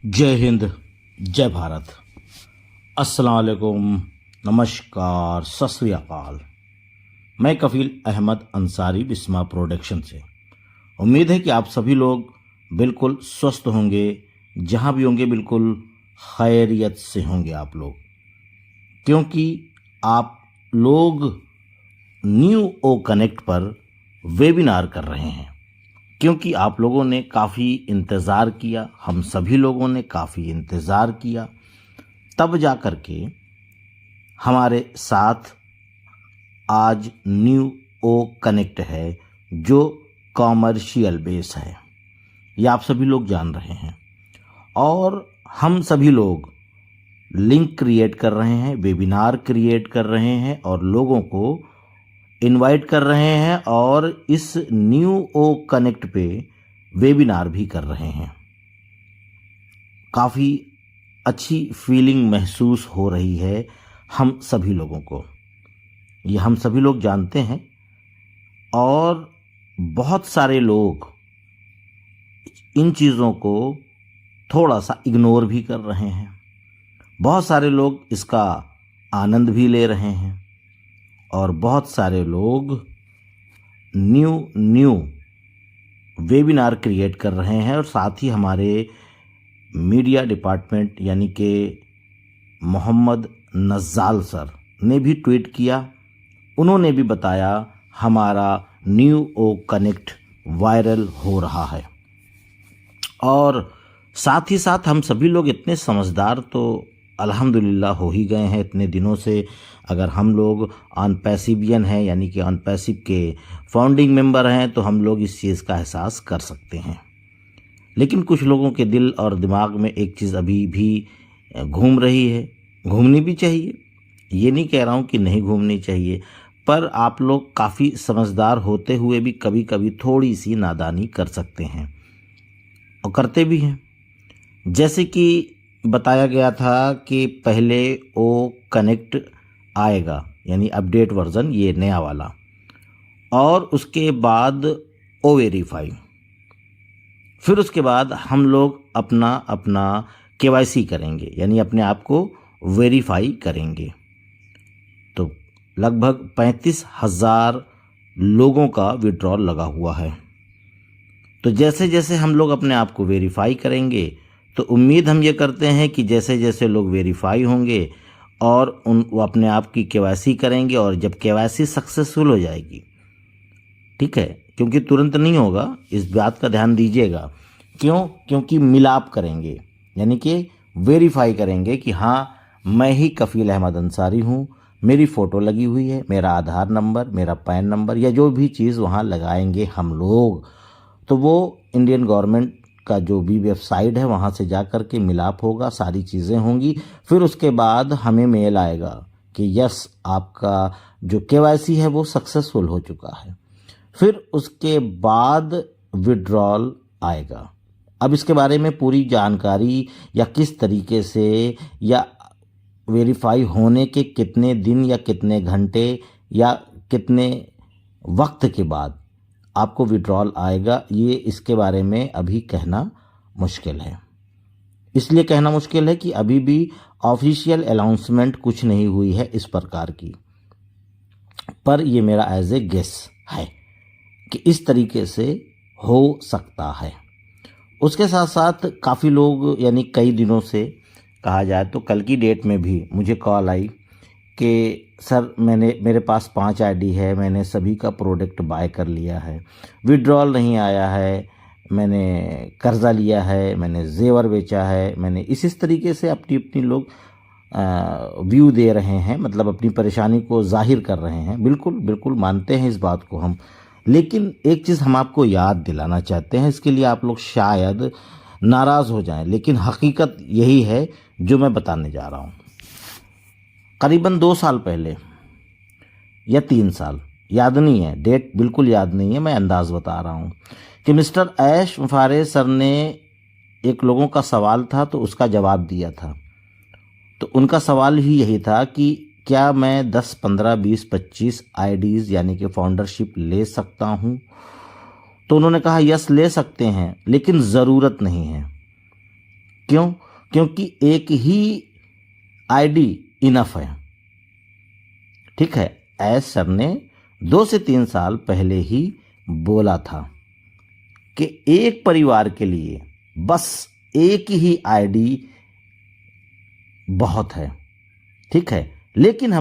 जय हिंद, जय भारत, अस्सलाम वालेकुम, नमस्कार, सत श्री अकाल। मैं कफील अहमद अंसारी बिस्मा प्रोडक्शन से। उम्मीद है कि आप सभी लोग बिल्कुल स्वस्थ होंगे, जहां भी होंगे बिल्कुल खैरियत से होंगे आप लोग, क्योंकि आप लोग न्यू ओ कनेक्ट पर वेबिनार कर रहे हैं। क्योंकि आप लोगों ने काफ़ी इंतज़ार किया, हम सभी लोगों ने काफ़ी इंतज़ार किया, तब जा कर के हमारे साथ आज न्यू ओ कनेक्ट है, जो कॉमर्शियल बेस है। ये आप सभी लोग जान रहे हैं, और हम सभी लोग लिंक क्रिएट कर रहे हैं, वेबिनार क्रिएट कर रहे हैं और लोगों को इनवाइट कर रहे हैं, और इस न्यू ओ कनेक्ट पे वेबिनार भी कर रहे हैं। काफ़ी अच्छी फीलिंग महसूस हो रही है हम सभी लोगों को, ये हम सभी लोग जानते हैं। और बहुत सारे लोग इन चीज़ों को थोड़ा सा इग्नोर भी कर रहे हैं, बहुत सारे लोग इसका आनंद भी ले रहे हैं, और बहुत सारे लोग न्यू वेबिनार क्रिएट कर रहे हैं। और साथ ही हमारे मीडिया डिपार्टमेंट यानी कि मोहम्मद नज़ाल सर ने भी ट्वीट किया, उन्होंने भी बताया हमारा न्यू ओ कनेक्ट वायरल हो रहा है। और साथ ही साथ हम सभी लोग इतने समझदार तो अल्हम्दुलिल्लाह हो ही गए हैं इतने दिनों से। अगर हम लोग अनपैसिवियन हैं, यानी कि अनपैसिव के फाउंडिंग मेंबर हैं, तो हम लोग इस चीज़ का एहसास कर सकते हैं। लेकिन कुछ लोगों के दिल और दिमाग में एक चीज़ अभी भी घूम रही है, घूमनी भी चाहिए, ये नहीं कह रहा हूँ कि नहीं घूमनी चाहिए, पर आप लोग काफ़ी समझदार होते हुए भी कभी कभी थोड़ी सी नादानी कर सकते हैं, और करते भी हैं। जैसे कि बताया गया था कि पहले ओ कनेक्ट आएगा, यानी अपडेट वर्ज़न ये नया वाला, और उसके बाद ओ वेरीफाई, फिर उसके बाद हम लोग अपना केवाईसी करेंगे, यानी अपने आप को वेरीफाई करेंगे। तो लगभग 35,000 लोगों का विड्रॉल लगा हुआ है। तो जैसे जैसे हम लोग अपने आप को वेरीफाई करेंगे, तो उम्मीद हम ये करते हैं कि जैसे जैसे लोग वेरीफाई होंगे और वो अपने आप की केवाईसी करेंगे, और जब केवाईसी सक्सेसफुल हो जाएगी, ठीक है, क्योंकि तुरंत नहीं होगा, इस बात का ध्यान दीजिएगा। क्यों? क्योंकि मिलाप करेंगे, यानी कि वेरीफाई करेंगे कि हाँ, मैं ही कफील अहमद अंसारी हूँ, मेरी फ़ोटो लगी हुई है, मेरा आधार नंबर, मेरा पैन नंबर, या जो भी चीज़ वहाँ लगाएंगे हम लोग, तो वो इंडियन गवर्नमेंट का जो भी वेबसाइट है वहाँ से जा कर के मिलाप होगा, सारी चीज़ें होंगी। फिर उसके बाद हमें मेल आएगा कि यस, आपका जो केवाईसी है वो सक्सेसफुल हो चुका है। फिर उसके बाद विड्रॉल आएगा। अब इसके बारे में पूरी जानकारी, या किस तरीके से, या वेरीफाई होने के कितने दिन या कितने घंटे या कितने वक्त के बाद आपको विड्रॉल आएगा, ये इसके बारे में अभी कहना मुश्किल है। इसलिए कहना मुश्किल है कि अभी भी ऑफिशियल अनाउंसमेंट कुछ नहीं हुई है इस प्रकार की, पर ये मेरा एज ए गेस है कि इस तरीके से हो सकता है। उसके साथ साथ काफ़ी लोग, यानी कई दिनों से कहा जाए तो कल की डेट में भी मुझे कॉल आई कि सर, मेरे पास 5 आईडी है, मैंने सभी का प्रोडक्ट बाय कर लिया है, विड्रॉल नहीं आया है, मैंने कर्ज़ा लिया है, मैंने जेवर बेचा है, मैंने इस तरीके से अपनी लोग व्यू दे रहे हैं, मतलब अपनी परेशानी को जाहिर कर रहे हैं। बिल्कुल बिल्कुल मानते हैं इस बात को हम, लेकिन एक चीज़ हम आपको याद दिलाना चाहते हैं, इसके लिए आप लोग शायद नाराज़ हो जाएं, लेकिन हकीकत यही है जो मैं बताने जा रहा हूँ। करीबन 2 साल पहले या 3 साल, याद नहीं है, डेट बिल्कुल याद नहीं है, मैं अंदाज़ बता रहा हूँ, कि मिस्टर ऐश मुफारे सर ने एक लोगों का सवाल था तो उसका जवाब दिया था। तो उनका सवाल ही यही था कि क्या मैं 10, 15, 20, 25 आईडीज़ यानी कि फाउंडरशिप ले सकता हूँ? तो उन्होंने कहा यस, ले सकते हैं, लेकिन ज़रूरत नहीं है। क्यों? क्योंकि एक ही आईडी इनफ है। ठीक है, एस सर ने 2 से 3 साल पहले ही बोला था कि एक परिवार के लिए बस एक ही आईडी बहुत है। ठीक है, लेकिन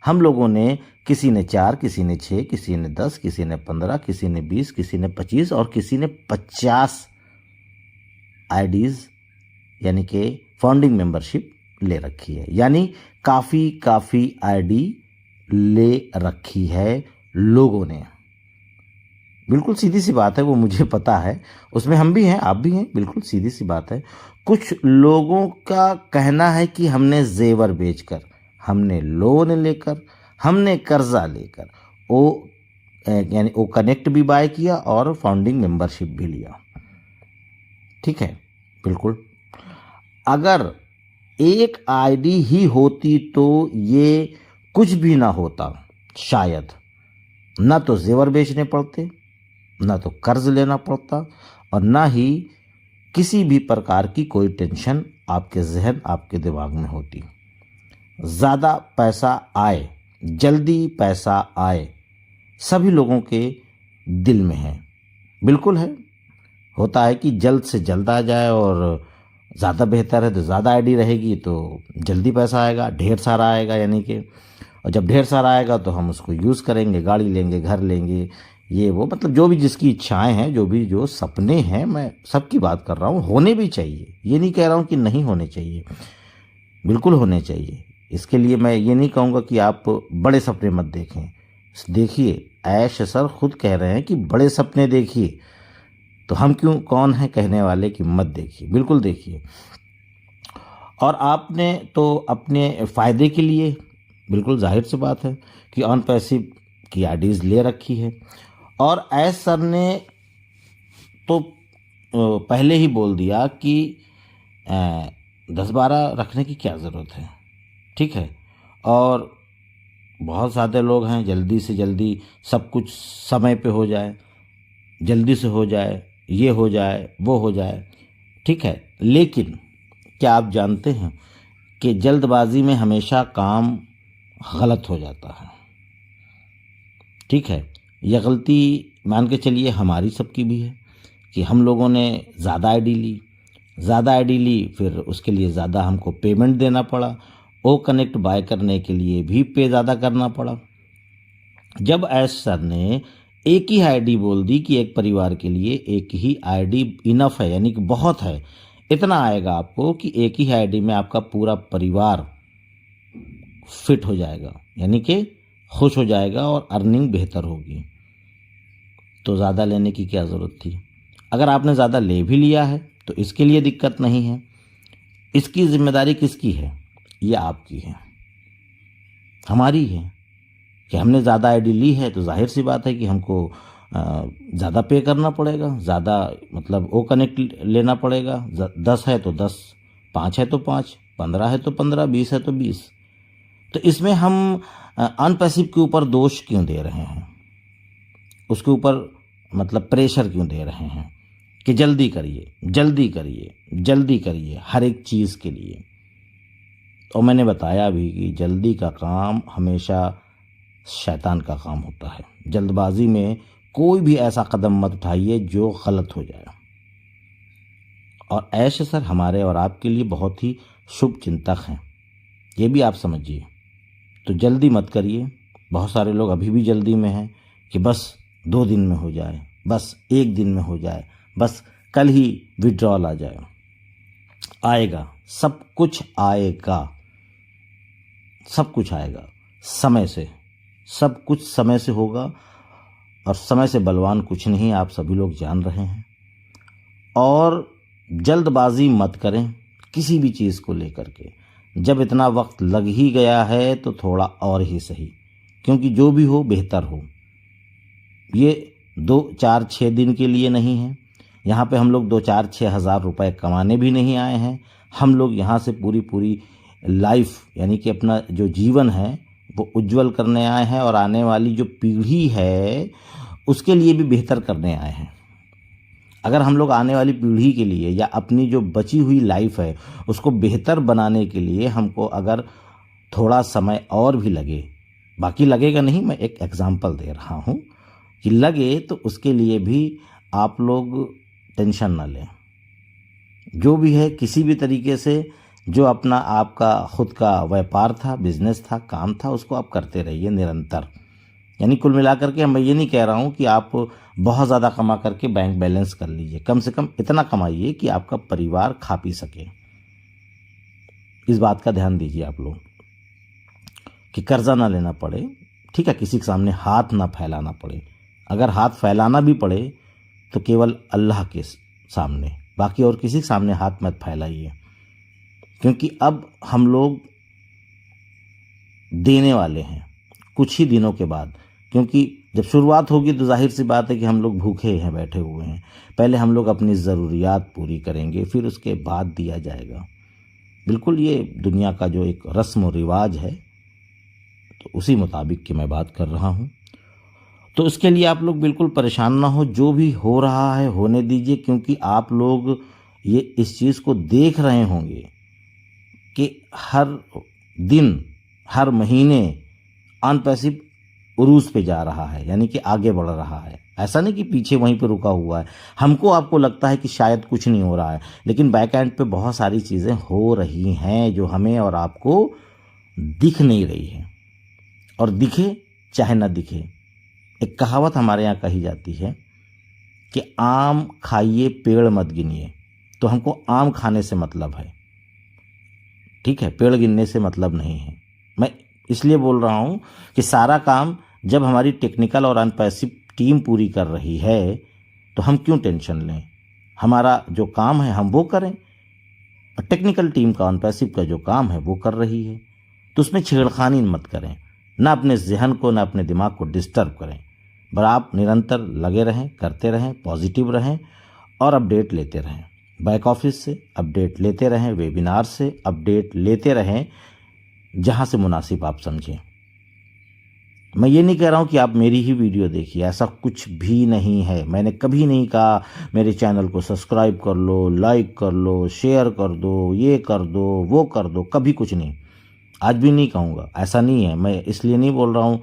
हम लोगों ने, किसी ने 4, किसी ने 6, किसी ने 10, किसी ने 15, किसी ने 20, किसी ने 25 और किसी ने 50 आईडीज यानी कि फाउंडिंग मेंबरशिप ले रखी है। यानी काफ़ी आईडी ले रखी है लोगों ने। बिल्कुल सीधी सी बात है, वो मुझे पता है, उसमें हम भी हैं, आप भी हैं, बिल्कुल सीधी सी बात है। कुछ लोगों का कहना है कि हमने जेवर बेचकर, हमने लोन लेकर, हमने कर्जा लेकर यानी ओ कनेक्ट भी बाय किया और फाउंडिंग मेंबरशिप भी लिया। ठीक है, बिल्कुल। अगर एक आईडी ही होती तो ये कुछ भी ना होता शायद। ना तो जेवर बेचने पड़ते, ना तो कर्ज लेना पड़ता, और ना ही किसी भी प्रकार की कोई टेंशन आपके जहन, आपके दिमाग में होती। ज़्यादा पैसा आए, जल्दी पैसा आए, सभी लोगों के दिल में है, बिल्कुल है। होता है कि जल्द से जल्द आ जाए, और ज़्यादा बेहतर है तो ज़्यादा आईडी रहेगी तो जल्दी पैसा आएगा, ढेर सारा आएगा यानी कि, और जब ढेर सारा आएगा तो हम उसको यूज़ करेंगे, गाड़ी लेंगे, घर लेंगे, ये वो, मतलब जो भी जिसकी इच्छाएं हैं, जो सपने हैं, मैं सबकी बात कर रहा हूँ। होने भी चाहिए, ये नहीं कह रहा हूँ कि नहीं होने चाहिए, बिल्कुल होने चाहिए। इसके लिए मैं ये नहीं कहूँगा कि आप बड़े सपने मत देखें। देखिए, ऐश सर खुद कह रहे हैं कि बड़े सपने देखिए, तो हम कौन है कहने वाले कि मत देखिए, बिल्कुल देखिए। और आपने तो अपने फ़ायदे के लिए, बिल्कुल जाहिर सी बात है कि ऑन पैसिव की आईडीज़ ले रखी है, और ऐश सर ने तो पहले ही बोल दिया कि 10-12 रखने की क्या ज़रूरत है। ठीक है, और बहुत सारे लोग हैं, जल्दी से जल्दी सब कुछ समय पे हो जाए, जल्दी से हो जाए, ये हो जाए, वो हो जाए। ठीक है, लेकिन क्या आप जानते हैं कि जल्दबाजी में हमेशा काम गलत हो जाता है। ठीक है, यह गलती मान के चलिए हमारी सबकी भी है कि हम लोगों ने ज़्यादा आईडी ली, फिर उसके लिए ज़्यादा हमको पेमेंट देना पड़ा, ओ कनेक्ट बाय करने के लिए भी पे ज़्यादा करना पड़ा। जब एस सर ने एक ही आईडी बोल दी कि एक परिवार के लिए एक ही आईडी इनफ है, यानी कि बहुत है, इतना आएगा आपको कि एक ही आईडी में आपका पूरा परिवार फिट हो जाएगा, यानी कि खुश हो जाएगा और अर्निंग बेहतर होगी, तो ज़्यादा लेने की क्या ज़रूरत थी। अगर आपने ज़्यादा ले भी लिया है तो इसके लिए दिक्कत नहीं है। इसकी जिम्मेदारी किसकी है? ये आपकी है, हमारी है कि हमने ज़्यादा आईडी ली है तो जाहिर सी बात है कि हमको ज़्यादा पे करना पड़ेगा, ज़्यादा मतलब ओ कनेक्ट लेना पड़ेगा। 10 है तो 10, 5 है तो 5, 15 है तो 15, 20 है तो 20। तो इसमें हम अनपैसिव के ऊपर दोष क्यों दे रहे हैं, उसके ऊपर मतलब प्रेशर क्यों दे रहे हैं कि जल्दी करिए, जल्दी करिए, जल्दी करिए हर एक चीज़ के लिए। और मैंने बताया भी कि जल्दी का काम हमेशा शैतान का काम होता है। जल्दबाजी में कोई भी ऐसा कदम मत उठाइए जो गलत हो जाए। और ऐश सर हमारे और आपके लिए बहुत ही शुभ चिंतक हैं, ये भी आप समझिए। तो जल्दी मत करिए। बहुत सारे लोग अभी भी जल्दी में हैं कि बस 2 दिन में हो जाए, बस 1 दिन में हो जाए, बस कल ही विड्रॉल आ जाए। आएगा, सब कुछ आएगा, सब कुछ आएगा समय से, सब कुछ समय से होगा। और समय से बलवान कुछ नहीं, आप सभी लोग जान रहे हैं। और जल्दबाजी मत करें किसी भी चीज़ को लेकर के। जब इतना वक्त लग ही गया है तो थोड़ा और ही सही, क्योंकि जो भी हो बेहतर हो। ये 2, 4, 6 दिन के लिए नहीं है। यहाँ पे हम लोग 2, 4, 6 हज़ार रुपए कमाने भी नहीं आए हैं। हम लोग यहाँ से पूरी लाइफ यानी कि अपना जो जीवन है वो उज्जवल करने आए हैं, और आने वाली जो पीढ़ी है उसके लिए भी बेहतर करने आए हैं। अगर हम लोग आने वाली पीढ़ी के लिए या अपनी जो बची हुई लाइफ है उसको बेहतर बनाने के लिए हमको अगर थोड़ा समय और भी लगे, बाकी लगेगा नहीं, मैं एक एग्जांपल दे रहा हूँ कि लगे, तो उसके लिए भी आप लोग टेंशन ना लें। जो भी है किसी भी तरीके से जो अपना आपका खुद का व्यापार था, बिजनेस था, काम था, उसको आप करते रहिए निरंतर। यानी कुल मिलाकर के मैं ये नहीं कह रहा हूँ कि आप बहुत ज़्यादा कमा करके बैंक बैलेंस कर लीजिए, कम से कम इतना कमाइए कि आपका परिवार खा पी सके। इस बात का ध्यान दीजिए आप लोग कि कर्जा ना लेना पड़े, ठीक है, किसी के सामने हाथ ना फैलाना पड़े। अगर हाथ फैलाना भी पड़े तो केवल अल्लाह के सामने, बाकी और किसी के सामने हाथ मत फैलाइए, क्योंकि अब हम लोग देने वाले हैं कुछ ही दिनों के बाद। क्योंकि जब शुरुआत होगी तो जाहिर सी बात है कि हम लोग भूखे हैं, बैठे हुए हैं। पहले हम लोग अपनी ज़रूरियात पूरी करेंगे, फिर उसके बाद दिया जाएगा। बिल्कुल ये दुनिया का जो एक रस्म और रिवाज है, तो उसी मुताबिक की मैं बात कर रहा हूँ। तो इसके लिए आप लोग बिल्कुल परेशान ना हो, जो भी हो रहा है होने दीजिए, क्योंकि आप लोग ये इस चीज़ को देख रहे होंगे कि हर दिन, हर महीने अनपैसिव उरूज पे जा रहा है, यानी कि आगे बढ़ रहा है। ऐसा नहीं कि पीछे वहीं पे रुका हुआ है। हमको आपको लगता है कि शायद कुछ नहीं हो रहा है, लेकिन बैक एंड पे बहुत सारी चीज़ें हो रही हैं जो हमें और आपको दिख नहीं रही है। और दिखे चाहे ना दिखे, एक कहावत हमारे यहाँ कही जाती है कि आम खाइए पेड़ मत गिनिए। तो हमको आम खाने से मतलब है, ठीक है, पेड़ गिनने से मतलब नहीं है। मैं इसलिए बोल रहा हूँ कि सारा काम जब हमारी टेक्निकल और अनपैसिव टीम पूरी कर रही है तो हम क्यों टेंशन लें। हमारा जो काम है हम वो करें, और टेक्निकल टीम का, अनपैसिव का जो काम है वो कर रही है, तो उसमें छेड़खानी मत करें, ना अपने जहन को, ना अपने दिमाग को डिस्टर्ब करें। पर आप निरंतर लगे रहें, करते रहें, पॉजिटिव रहें और अपडेट लेते रहें। बैक ऑफिस से अपडेट लेते रहें, वेबिनार से अपडेट लेते रहें, जहाँ से मुनासिब आप समझें। मैं ये नहीं कह रहा हूँ कि आप मेरी ही वीडियो देखिए, ऐसा कुछ भी नहीं है। मैंने कभी नहीं कहा मेरे चैनल को सब्सक्राइब कर लो, लाइक कर लो, शेयर कर दो, ये कर दो, वो कर दो, कभी कुछ नहीं, आज भी नहीं कहूँगा। ऐसा नहीं है। मैं इसलिए नहीं बोल रहा हूँ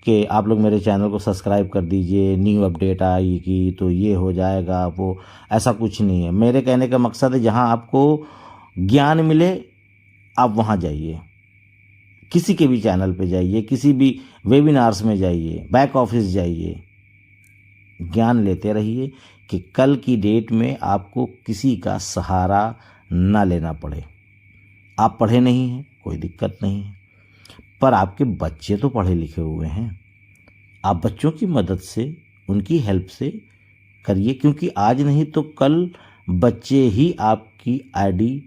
कि आप लोग मेरे चैनल को सब्सक्राइब कर दीजिए, न्यू अपडेट आएगी तो ये हो जाएगा वो, ऐसा कुछ नहीं है। मेरे कहने का मकसद है जहाँ आपको ज्ञान मिले आप वहाँ जाइए, किसी के भी चैनल पे जाइए, किसी भी वेबिनार्स में जाइए, बैक ऑफिस जाइए, ज्ञान लेते रहिए कि कल की डेट में आपको किसी का सहारा ना लेना पड़े। आप पढ़े नहीं हैं, कोई दिक्कत नहीं है, पर आपके बच्चे तो पढ़े लिखे हुए हैं। आप बच्चों की मदद से, उनकी हेल्प से करिए, क्योंकि आज नहीं तो कल बच्चे ही आपकी आईडी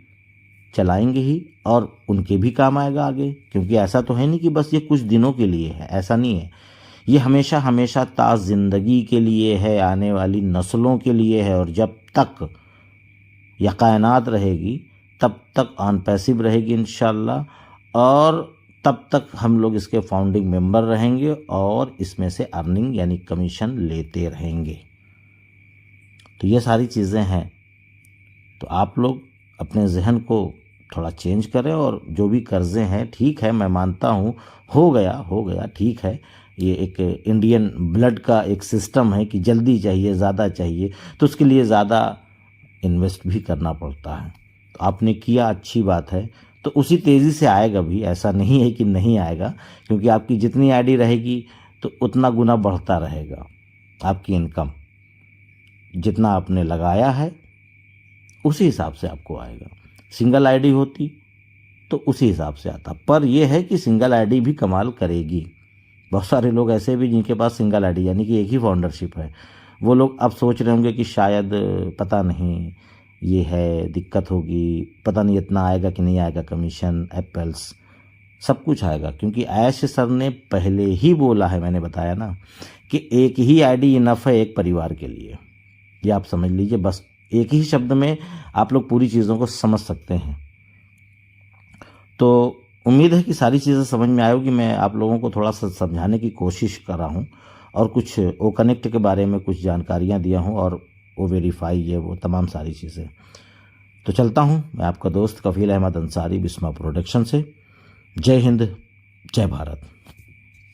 चलाएंगे ही और उनके भी काम आएगा आगे। क्योंकि ऐसा तो है नहीं कि बस ये कुछ दिनों के लिए है, ऐसा नहीं है। ये हमेशा हमेशा ताज़ ज़िंदगी के लिए है, आने वाली नस्लों के लिए है। और जब तक यह कायनात रहेगी तब तक अनपैसिव रहेगी इंशाल्लाह, और तब तक हम लोग इसके फाउंडिंग मेंबर रहेंगे और इसमें से अर्निंग यानी कमीशन लेते रहेंगे। तो ये सारी चीज़ें हैं। तो आप लोग अपने जहन को थोड़ा चेंज करें, और जो भी कर्जे हैं, ठीक है, मैं मानता हूँ हो गया, ठीक है, ये एक इंडियन ब्लड का एक सिस्टम है कि जल्दी चाहिए, ज़्यादा चाहिए, तो उसके लिए ज़्यादा इन्वेस्ट भी करना पड़ता है। तो आपने किया, अच्छी बात है, तो उसी तेज़ी से आएगा भी, ऐसा नहीं है कि नहीं आएगा, क्योंकि आपकी जितनी आईडी रहेगी तो उतना गुना बढ़ता रहेगा आपकी इनकम। जितना आपने लगाया है उसी हिसाब से आपको आएगा। सिंगल आईडी होती तो उसी हिसाब से आता, पर यह है कि सिंगल आईडी भी कमाल करेगी। बहुत सारे लोग ऐसे भी जिनके पास सिंगल आईडी यानी कि एक ही फाउंडरशिप है, वो लोग अब सोच रहे होंगे कि शायद पता नहीं ये है, दिक्कत होगी, पता नहीं इतना आएगा कि नहीं आएगा, कमीशन, एप्पल्स, सब कुछ आएगा। क्योंकि ऐश सर ने पहले ही बोला है, मैंने बताया ना, कि एक ही आईडी इनफ है एक परिवार के लिए। ये आप समझ लीजिए, बस एक ही शब्द में आप लोग पूरी चीज़ों को समझ सकते हैं। तो उम्मीद है कि सारी चीज़ें समझ में आएगी। मैं आप लोगों को थोड़ा सा समझाने की कोशिश कर रहा हूँ, और कुछ ओ कनेक्ट के बारे में कुछ जानकारियाँ दिया हूँ, और वो वेरीफाई ये वो तमाम सारी चीज़ें। तो चलता हूँ, मैं आपका दोस्त कफील अहमद अंसारी, बिस्मा प्रोडक्शन से। जय हिंद, जय भारत।